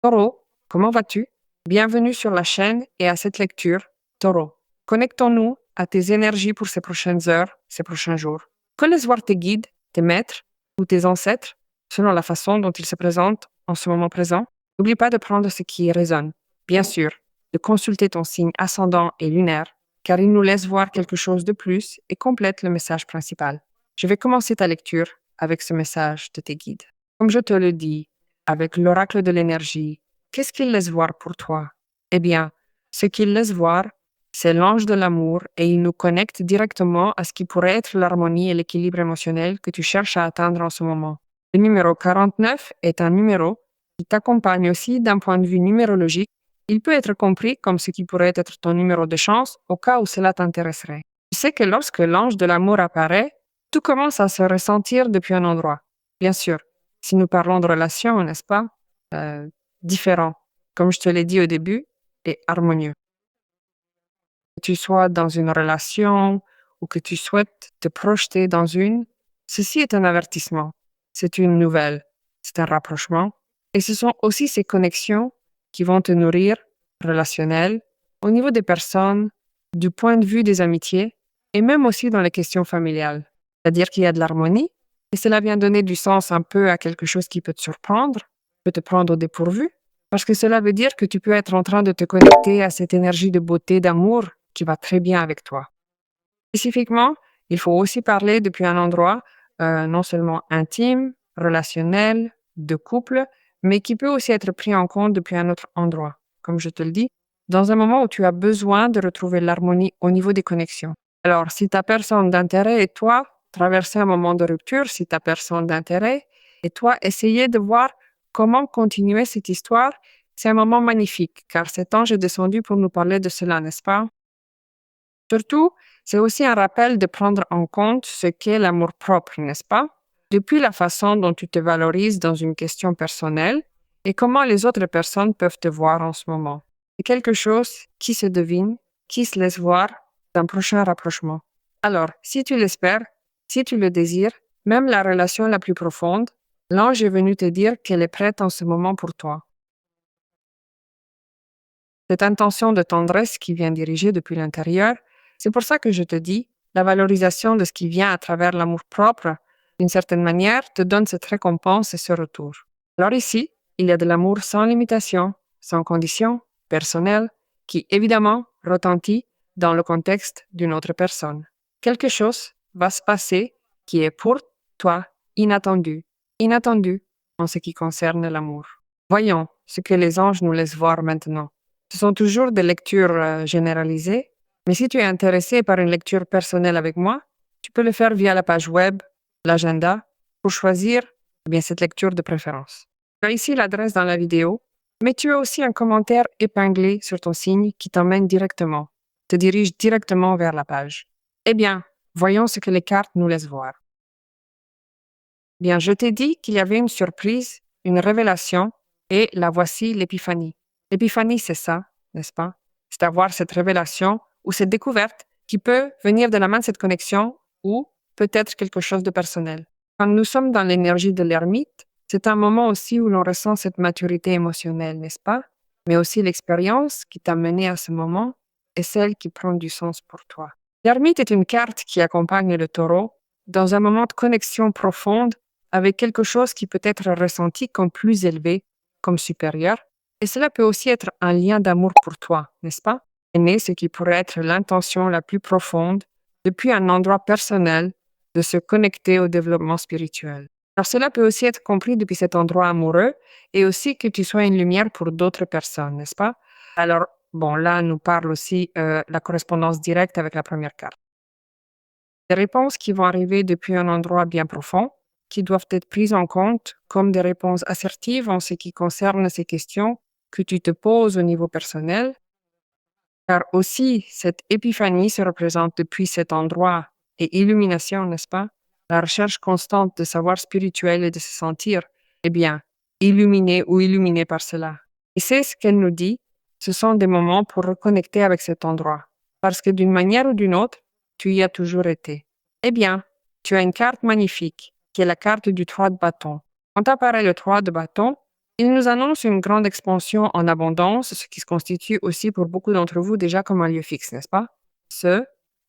Taureau, comment vas-tu? Bienvenue sur la chaîne et à cette lecture. Taureau, connectons-nous à tes énergies pour ces prochaines heures, ces prochains jours. Que laissent voir tes guides, tes maîtres ou tes ancêtres, selon la façon dont ils se présentent en ce moment présent. N'oublie pas de prendre ce qui résonne. Bien sûr, de consulter ton signe ascendant et lunaire, car il nous laisse voir quelque chose de plus et complète le message principal. Je vais commencer ta lecture avec ce message de tes guides. Comme je te le dis, avec l'oracle de l'énergie, qu'est-ce qu'il laisse voir pour toi? Eh bien, ce qu'il laisse voir, c'est l'ange de l'amour et il nous connecte directement à ce qui pourrait être l'harmonie et l'équilibre émotionnel que tu cherches à atteindre en ce moment. Le numéro 49 est un numéro qui t'accompagne aussi d'un point de vue numérologique. Il peut être compris comme ce qui pourrait être ton numéro de chance au cas où cela t'intéresserait. Tu sais que lorsque l'ange de l'amour apparaît, tout commence à se ressentir depuis un endroit. Bien sûr, si nous parlons de relations, n'est-ce pas? Différent, comme je te l'ai dit au début, et harmonieux. Que tu sois dans une relation ou que tu souhaites te projeter dans une, ceci est un avertissement, c'est une nouvelle, c'est un rapprochement, et ce sont aussi ces connexions qui vont te nourrir relationnelles, au niveau des personnes, du point de vue des amitiés, et même aussi dans les questions familiales. C'est-à-dire qu'il y a de l'harmonie, et cela vient donner du sens un peu à quelque chose qui peut te surprendre, peut te prendre au dépourvu, parce que cela veut dire que tu peux être en train de te connecter à cette énergie de beauté, d'amour qui va très bien avec toi. Spécifiquement, il faut aussi parler depuis un endroit non seulement intime, relationnel, de couple, mais qui peut aussi être pris en compte depuis un autre endroit. Comme je te le dis, dans un moment où tu as besoin de retrouver l'harmonie au niveau des connexions. Alors, si ta personne d'intérêt et toi traversez un moment de rupture, si ta personne d'intérêt et toi essayez de voir comment continuer cette histoire, c'est un moment magnifique, car cet ange est descendu pour nous parler de cela, n'est-ce pas? Surtout, c'est aussi un rappel de prendre en compte ce qu'est l'amour-propre, n'est-ce pas? Depuis la façon dont tu te valorises dans une question personnelle et comment les autres personnes peuvent te voir en ce moment. C'est quelque chose qui se devine, qui se laisse voir d'un prochain rapprochement. Alors, si tu l'espères, si tu le désires, même la relation la plus profonde, l'ange est venu te dire qu'elle est prête en ce moment pour toi. Cette intention de tendresse qui vient diriger depuis l'intérieur, c'est pour ça que je te dis, la valorisation de ce qui vient à travers l'amour-propre, d'une certaine manière, te donne cette récompense et ce retour. Alors ici, il y a de l'amour sans limitation, sans condition, personnel, qui évidemment retentit dans le contexte d'une autre personne. Quelque chose va se passer qui est pour toi inattendu, inattendu en ce qui concerne l'amour. Voyons ce que les anges nous laissent voir maintenant. Ce sont toujours des lectures généralisées, mais si tu es intéressé par une lecture personnelle avec moi, tu peux le faire via la page web, l'agenda, pour choisir cette lecture de préférence. Tu as ici l'adresse dans la vidéo, mais tu as aussi un commentaire épinglé sur ton signe qui t'emmène directement, te dirige directement vers la page. Eh bien, voyons ce que les cartes nous laissent voir. Bien, je t'ai dit qu'il y avait une surprise, une révélation, et la voici l'épiphanie. L'épiphanie, c'est ça, n'est-ce pas? C'est avoir cette révélation ou cette découverte qui peut venir de la main de cette connexion ou peut-être quelque chose de personnel. Quand nous sommes dans l'énergie de l'ermite, c'est un moment aussi où l'on ressent cette maturité émotionnelle, n'est-ce pas? Mais aussi l'expérience qui t'a mené à ce moment est celle qui prend du sens pour toi. L'ermite est une carte qui accompagne le taureau dans un moment de connexion profonde avec quelque chose qui peut être ressenti comme plus élevé, comme supérieur, et cela peut aussi être un lien d'amour pour toi, n'est-ce pas? Aimer ce qui pourrait être l'intention la plus profonde, depuis un endroit personnel, de se connecter au développement spirituel. Alors cela peut aussi être compris depuis cet endroit amoureux, et aussi que tu sois une lumière pour d'autres personnes, n'est-ce pas? Alors, bon, là, nous parle aussi la correspondance directe avec la première carte. Des réponses qui vont arriver depuis un endroit bien profond, qui doivent être prises en compte comme des réponses assertives en ce qui concerne ces questions que tu te poses au niveau personnel, car aussi cette épiphanie se représente depuis cet endroit et illumination, n'est-ce pas? La recherche constante de savoir spirituel et de se sentir, eh bien, illuminé ou illuminé par cela. Et c'est ce qu'elle nous dit, ce sont des moments pour reconnecter avec cet endroit, parce que d'une manière ou d'une autre, tu y as toujours été. Eh bien, tu as une carte magnifique, qui est la carte du 3 de bâton. Quand apparaît le 3 de bâton, Il nous annonce une grande expansion en abondance, ce qui se constitue aussi pour beaucoup d'entre vous déjà comme un lieu fixe, n'est-ce pas?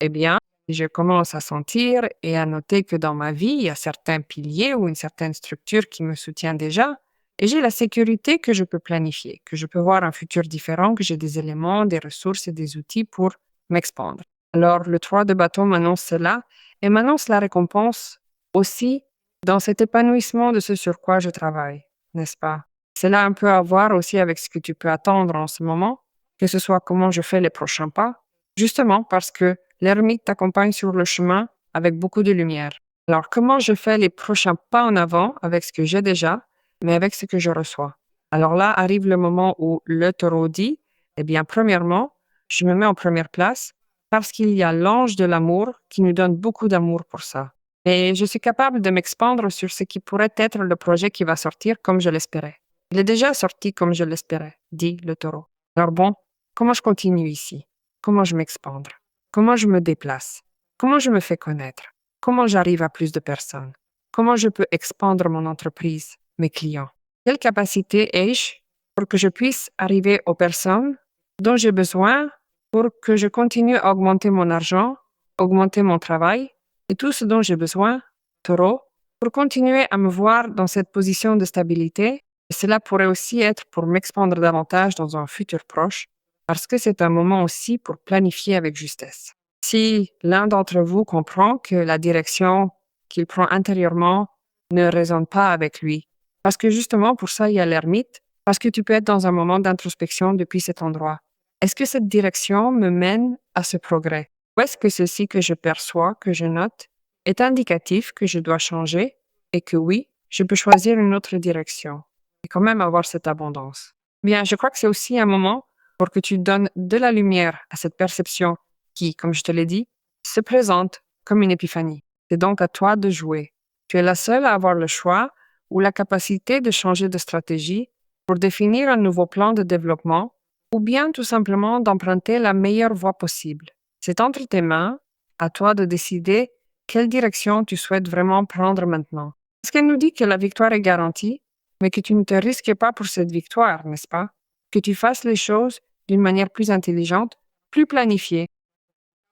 Eh bien, je commence à sentir et à noter que dans ma vie, il y a certains piliers ou une certaine structure qui me soutient déjà, et j'ai la sécurité que je peux planifier, que je peux voir un futur différent, que j'ai des éléments, des ressources et des outils pour m'expandre. Alors, le 3 de bâton m'annonce cela et m'annonce la récompense aussi dans cet épanouissement de ce sur quoi je travaille, n'est-ce pas? Cela a un peu à voir aussi avec ce que tu peux attendre en ce moment, que ce soit comment je fais les prochains pas, justement parce que l'ermite t'accompagne sur le chemin avec beaucoup de lumière. Alors, comment je fais les prochains pas en avant avec ce que j'ai déjà, mais avec ce que je reçois? Alors là arrive le moment où le taureau dit, eh bien, premièrement, je me mets en première place parce qu'il y a l'ange de l'amour qui nous donne beaucoup d'amour pour ça. Et je suis capable de m'expandre sur ce qui pourrait être le projet qui va sortir comme je l'espérais. Il est déjà sorti comme je l'espérais, dit le taureau. Alors bon, comment je continue ici? Comment je m'expandre? Comment je me déplace? Comment je me fais connaître? Comment j'arrive à plus de personnes? Comment je peux expandre mon entreprise, mes clients? Quelle capacité ai-je pour que je puisse arriver aux personnes dont j'ai besoin pour que je continue à augmenter mon argent, augmenter mon travail et tout ce dont j'ai besoin, taureau, pour continuer à me voir dans cette position de stabilité. Et cela pourrait aussi être pour m'expandre davantage dans un futur proche, parce que c'est un moment aussi pour planifier avec justesse. Si l'un d'entre vous comprend que la direction qu'il prend intérieurement ne résonne pas avec lui, parce que justement pour ça il y a l'ermite, parce que tu peux être dans un moment d'introspection depuis cet endroit. Est-ce que cette direction me mène à ce progrès? Ou est-ce que ceci que je perçois, que je note, est indicatif que je dois changer et que oui, je peux choisir une autre direction et quand même avoir cette abondance? Bien, je crois que c'est aussi un moment pour que tu donnes de la lumière à cette perception qui, comme je te l'ai dit, se présente comme une épiphanie. C'est donc à toi de jouer. Tu es la seule à avoir le choix ou la capacité de changer de stratégie pour définir un nouveau plan de développement ou bien tout simplement d'emprunter la meilleure voie possible. C'est entre tes mains, à toi de décider quelle direction tu souhaites vraiment prendre maintenant. Parce qu'elle nous dit que la victoire est garantie, mais que tu ne te risques pas pour cette victoire, n'est-ce pas? Que tu fasses les choses d'une manière plus intelligente, plus planifiée.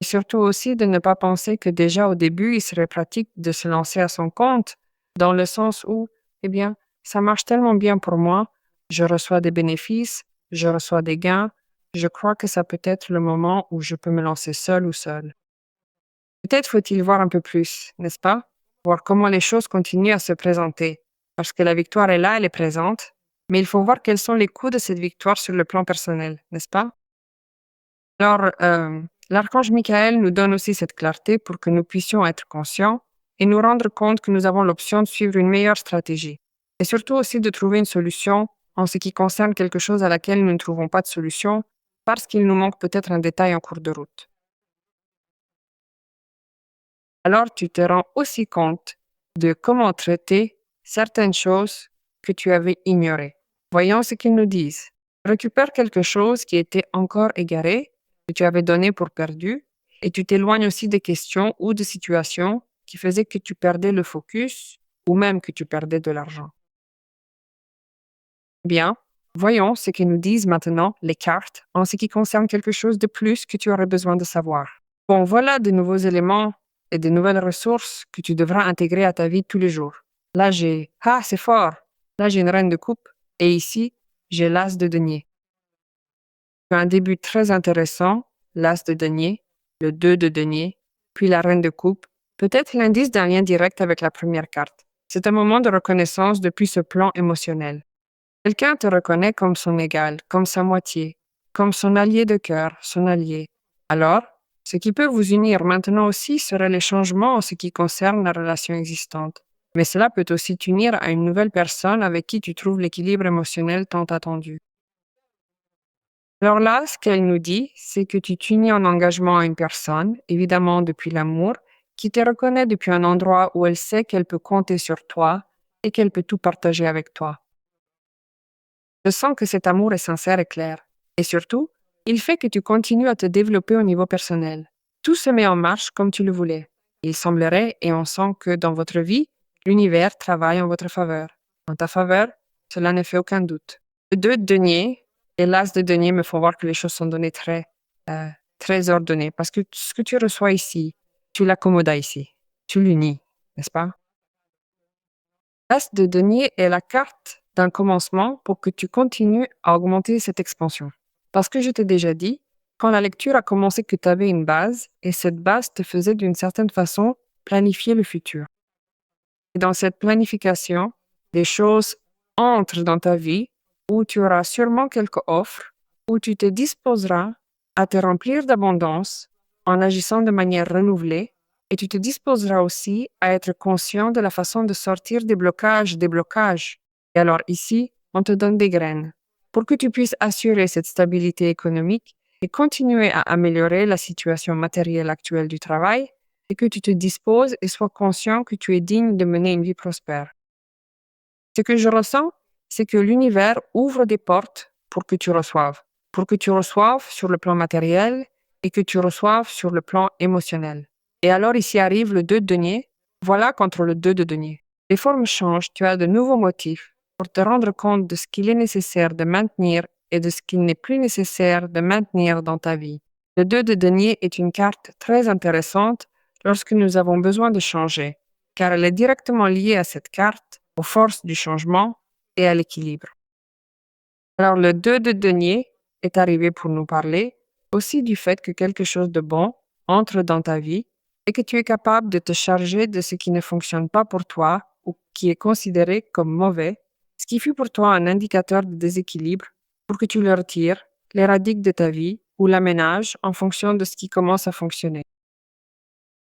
Et surtout aussi de ne pas penser que déjà au début, il serait pratique de se lancer à son compte, dans le sens où, eh bien, ça marche tellement bien pour moi, je reçois des bénéfices, je reçois des gains, je crois que ça peut être le moment où je peux me lancer seul ou seul. Peut-être faut-il voir un peu plus, n'est-ce pas? Voir comment les choses continuent à se présenter. Parce que la victoire est là, elle est présente, mais il faut voir quels sont les coûts de cette victoire sur le plan personnel, n'est-ce pas? Alors, l'archange Michael nous donne aussi cette clarté pour que nous puissions être conscients et nous rendre compte que nous avons l'option de suivre une meilleure stratégie. Et surtout aussi de trouver une solution en ce qui concerne quelque chose à laquelle nous ne trouvons pas de solution parce qu'il nous manque peut-être un détail en cours de route. Alors tu te rends aussi compte de comment traiter certaines choses que tu avais ignorées. Voyons ce qu'ils nous disent. Récupère quelque chose qui était encore égaré, que tu avais donné pour perdu, et tu t'éloignes aussi des questions ou de situations qui faisaient que tu perdais le focus ou même que tu perdais de l'argent. Bien, voyons ce que nous disent maintenant les cartes en ce qui concerne quelque chose de plus que tu aurais besoin de savoir. Bon, voilà de nouveaux éléments et de nouvelles ressources que tu devras intégrer à ta vie tous les jours. Là, c'est fort. Là, j'ai une reine de coupe et ici, j'ai l'as de denier. Tu as un début très intéressant, l'as de denier, le 2 de denier, puis la reine de coupe, peut-être l'indice d'un lien direct avec la première carte. C'est un moment de reconnaissance depuis ce plan émotionnel. Quelqu'un te reconnaît comme son égal, comme sa moitié, comme son allié de cœur, son allié. Alors, ce qui peut vous unir maintenant aussi serait les changements en ce qui concerne la relation existante. Mais cela peut aussi t'unir à une nouvelle personne avec qui tu trouves l'équilibre émotionnel tant attendu. Alors là, ce qu'elle nous dit, c'est que tu t'unis en engagement à une personne, évidemment depuis l'amour, qui te reconnaît depuis un endroit où elle sait qu'elle peut compter sur toi et qu'elle peut tout partager avec toi. Je sens que cet amour est sincère et clair. Et surtout, il fait que tu continues à te développer au niveau personnel. Tout se met en marche comme tu le voulais. Il semblerait et on sent que dans votre vie, l'univers travaille en votre faveur. En ta faveur, Cela ne fait aucun doute. Le 2 de denier et l'as de denier me font voir que les choses sont données très ordonnées. Parce que ce que tu reçois ici, tu l'accommodes ici. Tu l'unis, n'est-ce pas? L'as de denier est la carte d'un commencement pour que tu continues à augmenter cette expansion. Parce que je t'ai déjà dit, quand la lecture a commencé que tu avais une base et cette base te faisait d'une certaine façon planifier le futur. Et dans cette planification, des choses entrent dans ta vie où tu auras sûrement quelques offres, où tu te disposeras à te remplir d'abondance en agissant de manière renouvelée et tu te disposeras aussi à être conscient de la façon de sortir des blocages. Et alors ici, on te donne des graines pour que tu puisses assurer cette stabilité économique et continuer à améliorer la situation matérielle actuelle du travail et que tu te disposes et sois conscient que tu es digne de mener une vie prospère. Ce que je ressens, c'est que l'univers ouvre des portes pour que tu reçoives sur le plan matériel et que tu reçoives sur le plan émotionnel. Et alors ici arrive le 2 de denier, voilà contre le 2 de denier. Les formes changent, tu as de nouveaux motifs pour te rendre compte de ce qu'il est nécessaire de maintenir et de ce qu'il n'est plus nécessaire de maintenir dans ta vie. Le 2 de denier est une carte très intéressante lorsque nous avons besoin de changer, car elle est directement liée à cette carte, aux forces du changement et à l'équilibre. Alors le 2 de denier est arrivé pour nous parler aussi du fait que quelque chose de bon entre dans ta vie et que tu es capable de te charger de ce qui ne fonctionne pas pour toi ou qui est considéré comme mauvais, ce qui fut pour toi un indicateur de déséquilibre pour que tu le retires, l'éradiques de ta vie ou l'aménages en fonction de ce qui commence à fonctionner.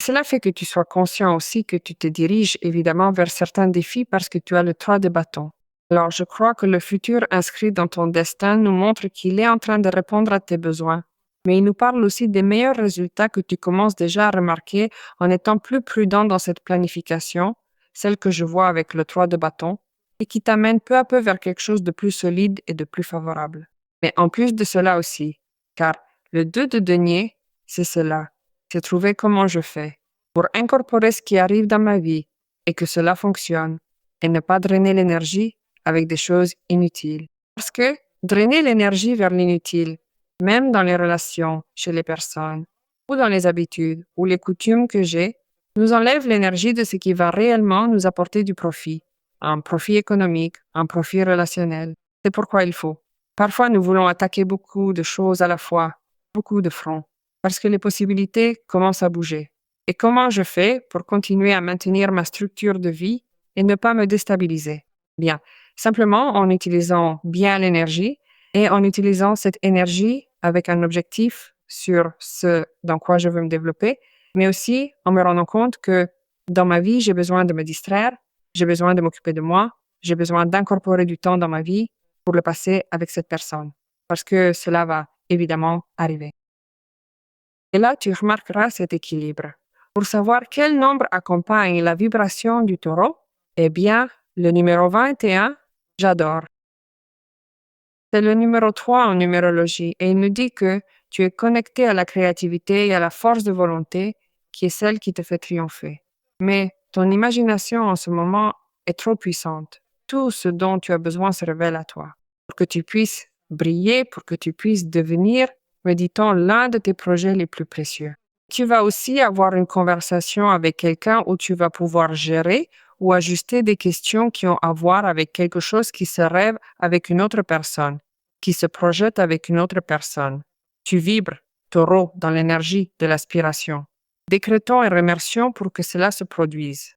Cela fait que tu sois conscient aussi que tu te diriges évidemment vers certains défis parce que tu as le 3 de bâton. Alors je crois que le futur inscrit dans ton destin nous montre qu'il est en train de répondre à tes besoins, mais il nous parle aussi des meilleurs résultats que tu commences déjà à remarquer en étant plus prudent dans cette planification, celle que je vois avec le 3 de bâton, et qui t'amène peu à peu vers quelque chose de plus solide et de plus favorable. Mais en plus de cela aussi, car le 2 de denier, c'est cela. C'est trouver comment je fais pour incorporer ce qui arrive dans ma vie et que cela fonctionne et ne pas drainer l'énergie avec des choses inutiles. Parce que drainer l'énergie vers l'inutile, même dans les relations, chez les personnes, ou dans les habitudes ou les coutumes que j'ai, nous enlève l'énergie de ce qui va réellement nous apporter du profit, un profit économique, un profit relationnel. C'est pourquoi il faut. Parfois, nous voulons attaquer beaucoup de choses à la fois, beaucoup de fronts parce que les possibilités commencent à bouger. Et comment je fais pour continuer à maintenir ma structure de vie et ne pas me déstabiliser? Bien, simplement en utilisant bien l'énergie et en utilisant cette énergie avec un objectif sur ce dans quoi je veux me développer, mais aussi en me rendant compte que dans ma vie, j'ai besoin de me distraire, j'ai besoin de m'occuper de moi, j'ai besoin d'incorporer du temps dans ma vie pour le passer avec cette personne, parce que cela va évidemment arriver. Et là, tu remarqueras cet équilibre. Pour savoir quel nombre accompagne la vibration du taureau, eh bien, le numéro 21, j'adore. C'est le numéro 3 en numérologie et il nous dit que tu es connecté à la créativité et à la force de volonté qui est celle qui te fait triompher. Mais ton imagination en ce moment est trop puissante. Tout ce dont tu as besoin se révèle à toi. Pour que tu puisses briller, pour que tu puisses devenir, me dit-on, l'un de tes projets les plus précieux. Tu vas aussi avoir une conversation avec quelqu'un où tu vas pouvoir gérer ou ajuster des questions qui ont à voir avec quelque chose qui se rêve avec une autre personne, qui se projette avec une autre personne. Tu vibres, taureau, dans l'énergie de l'aspiration. Décrétons et remercions pour que cela se produise.